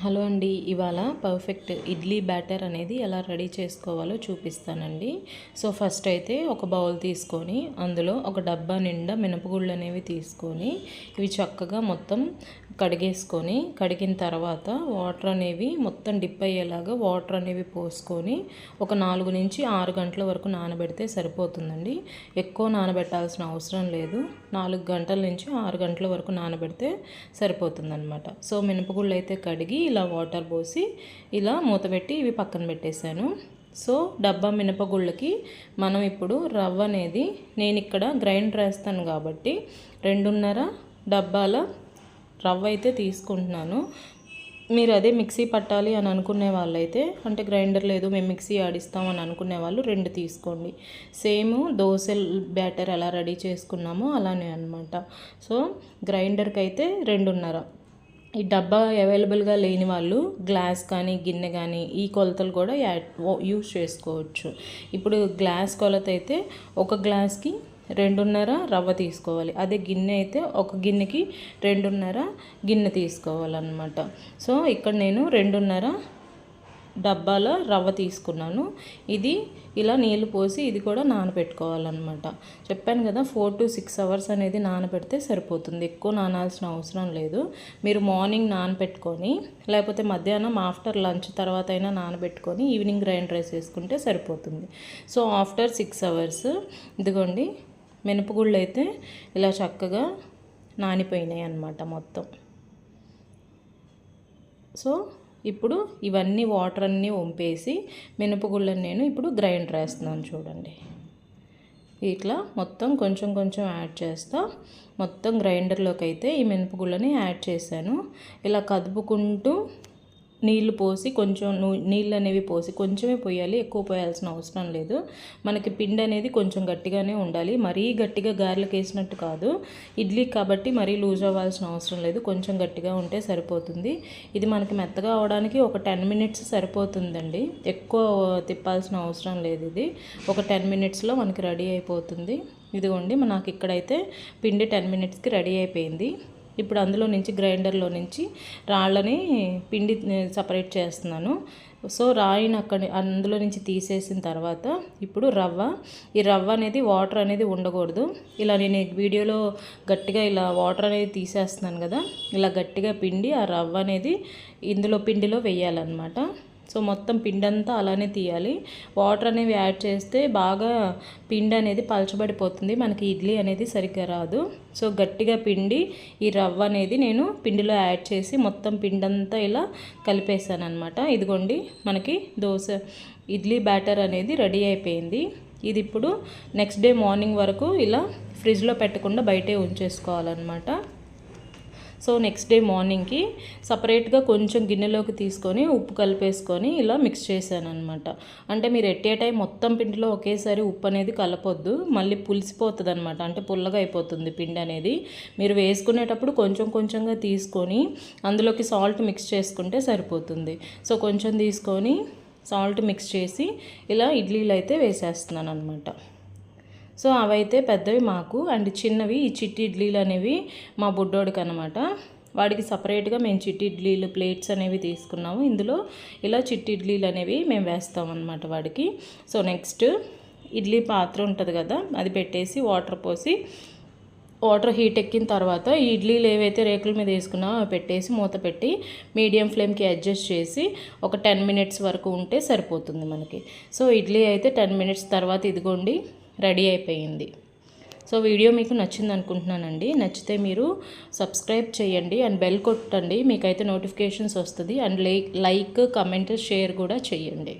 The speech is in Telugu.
హలో అండి, ఇవాళ పర్ఫెక్ట్ ఇడ్లీ బ్యాటర్ అనేది ఎలా రెడీ చేసుకోవాలో చూపిస్తానండి. సో ఫస్ట్ అయితే ఒక బౌల్ తీసుకొని అందులో ఒక డబ్బా నిండా మినపగుళ్ళు అనేవి తీసుకొని ఇవి చక్కగా మొత్తం కడిగేసుకొని, కడిగిన తర్వాత వాటర్ అనేవి మొత్తం డిప్ అయ్యేలాగా వాటర్ అనేవి పోసుకొని ఒక 4 నుంచి 6 గంటల వరకు నానబెడితే సరిపోతుందండి. ఎక్కువ నానబెట్టాల్సిన అవసరం లేదు. 4 గంటల నుంచి 6 గంటల వరకు నానబెడితే సరిపోతుందన్నమాట. సో మినపగుళ్ళు అయితే కడిగి ఇలా వాటర్ పోసి ఇలా మూతపెట్టి ఇవి పక్కన పెట్టేశాను. సో డబ్బా మినపగుళ్ళకి మనం ఇప్పుడు రవ్వ అనేది నేను ఇక్కడ గ్రైండర్ వేస్తాను కాబట్టి 2.5 డబ్బాల రవ్వ అయితే తీసుకుంటున్నాను. మీరు అదే మిక్సీ పట్టాలి అని అనుకునే వాళ్ళైతే, అంటే గ్రైండర్ లేదు మేము మిక్సీ ఆడిస్తాం అని అనుకునే వాళ్ళు 2 తీసుకోండి. సేమ్ దోశ బ్యాటర్ ఎలా రెడీ చేసుకున్నామో అలానే అనమాట. సో గ్రైండర్కి అయితే 2.5. ఈ డబ్బా అవైలబుల్గా లేని వాళ్ళు గ్లాస్ కానీ గిన్నె కానీ ఈ కొలతలు కూడా యూజ్ చేసుకోవచ్చు. ఇప్పుడు గ్లాస్ కొలత అయితే ఒక గ్లాస్కి 2.5 రవ్వ తీసుకోవాలి. అదే గిన్నె అయితే ఒక గిన్నెకి 2.5 గిన్నె తీసుకోవాలన్నమాట. సో ఇక్కడ నేను 2.5 డబ్బాల రవ్వ తీసుకున్నాను. ఇది ఇలా నీళ్ళు పోసి ఇది కూడా నానబెట్టుకోవాలన్నమాట. చెప్పాను కదా 4 to 6 అవర్స్ అనేది నానబెడితే సరిపోతుంది. ఎక్కువ నానాల్సిన అవసరం లేదు. మీరు మార్నింగ్ నానబెట్టుకొని లేకపోతే మధ్యాహ్నం ఆఫ్టర్ లంచ్ తర్వాత అయినా నానబెట్టుకొని ఈవినింగ్ గ్రైండర్ వేసేసుకుంటే సరిపోతుంది. సో ఆఫ్టర్ 6 అవర్స్ ఇదిగోండి మినపగుళ్ళు అయితే ఇలా చక్కగా నానిపోయినాయి అన్నమాట మొత్తం. సో ఇప్పుడు ఇవన్నీ వాటర్ అన్నీ వంపేసి మినపగుళ్ళని నేను ఇప్పుడు గ్రైండర్ వేస్తున్నాను. చూడండి ఇట్లా మొత్తం కొంచెం కొంచెం యాడ్ చేస్తా. మొత్తం గ్రైండర్లోకి అయితే ఈ మినపగుళ్ళని యాడ్ చేశాను. ఇలా కదుపుకుంటూ నీళ్ళు పోసి కొంచెం నీళ్ళు అనేవి పోసి కొంచెమే పోయాలి, ఎక్కువ పోయాల్సిన అవసరం లేదు. మనకి పిండి అనేది కొంచెం గట్టిగానే ఉండాలి. మరీ గట్టిగా గారెలకు వేసినట్టు కాదు. ఇడ్లీ కాబట్టి మరీ లూజ్ అవ్వాల్సిన అవసరం లేదు. కొంచెం గట్టిగా ఉంటే సరిపోతుంది. ఇది మనకి మెత్తగా అవడానికి ఒక 10 మినిట్స్ సరిపోతుందండి. ఎక్కువ తిప్పాల్సిన అవసరం లేదు. ఇది ఒక 10 మినిట్స్లో మనకి రెడీ అయిపోతుంది. ఇదిగోండి నాకు ఇక్కడైతే పిండి 10 మినిట్స్కి రెడీ అయిపోయింది. ఇప్పుడు అందులో నుంచి గ్రైండర్లో నుంచి రాళ్ళని పిండి సపరేట్ చేస్తున్నాను. సో రాయిని అందులో నుంచి తీసేసిన తర్వాత ఇప్పుడు ఈ రవ్వ అనేది వాటర్ అనేది ఉండకూడదు. ఇలా నేను వీడియోలో గట్టిగా ఇలా వాటర్ అనేది తీసేస్తున్నాను కదా, ఇలా గట్టిగా పిండి ఆ రవ్వ అనేది ఇందులో పిండిలో వేయాలన్నమాట. సో మొత్తం పిండి అంతా అలానే తీయాలి. వాటర్ అనేవి యాడ్ చేస్తే బాగా పిండి అనేది పలచబడిపోతుంది, మనకి ఇడ్లీ అనేది సరిగ్గా రాదు. సో గట్టిగా పిండి ఈ రవ్వ అనేది నేను పిండిలో యాడ్ చేసి మొత్తం పిండి అంతా ఇలా కలిపేసాను అనమాట. ఇదిగోండి మనకి ఇడ్లీ బ్యాటర్ అనేది రెడీ అయిపోయింది. ఇది ఇప్పుడు నెక్స్ట్ డే మార్నింగ్ వరకు ఇలా ఫ్రిడ్జ్లో పెట్టకుండా బయటే ఉంచేసుకోవాలన్నమాట. సో నెక్స్ట్ డే మార్నింగ్కి సపరేట్గా కొంచెం గిన్నెలోకి తీసుకొని ఉప్పు కలిపేసుకొని ఇలా మిక్స్ చేశాను అనమాట. అంటే మీరు ఎట్ ఏ టైం మొత్తం పిండిలో ఒకేసారి ఉప్పు అనేది కలపొద్దు, మళ్ళీ పులిసిపోతుంది అనమాట. అంటే పుల్లగా అయిపోతుంది పిండి అనేది. మీరు వేసుకునేటప్పుడు కొంచెం కొంచెంగా తీసుకొని అందులోకి సాల్ట్ మిక్స్ చేసుకుంటే సరిపోతుంది. సో కొంచెం తీసుకొని సాల్ట్ మిక్స్ చేసి ఇలా ఇడ్లీలు అయితే వేసేస్తున్నాను అనమాట. సో అవైతే పెద్దవి మాకు, అండ్ చిన్నవి ఈ చిట్టి ఇడ్లీలు అనేవి మా బుడ్డోడికి అనమాట. వాడికి సపరేట్గా మేము చిట్టి ఇడ్లీలు ప్లేట్స్ అనేవి తీసుకున్నాము. ఇందులో ఇలా చిట్టి ఇడ్లీలు అనేవి మేము వేస్తామన్నమాట వాడికి. సో నెక్స్ట్ ఇడ్లీ పాత్ర ఉంటుంది కదా, అది పెట్టేసి వాటర్ పోసి వాటర్ హీట్ ఎక్కిన తర్వాత ఈ ఇడ్లీలు ఏవైతే రేకుల మీద వేసుకున్నామో అవి పెట్టేసి మూత పెట్టి మీడియం ఫ్లేమ్కి అడ్జస్ట్ చేసి ఒక 10 మినిట్స్ వరకు ఉంటే సరిపోతుంది మనకి. సో ఇడ్లీ అయితే 10 మినిట్స్ తర్వాత ఇదిగోండి రెడీ అయిపోయింది. సో వీడియో మీకు నచ్చింది అనుకుంటున్నానండి. నచ్చితే మీరు సబ్స్క్రైబ్ చేయండి అండ్ బెల్ కొట్టండి, మీకైతే నోటిఫికేషన్స్ వస్తుంది. అండ్ లైక్ కమెంట్ షేర్ కూడా చేయండి.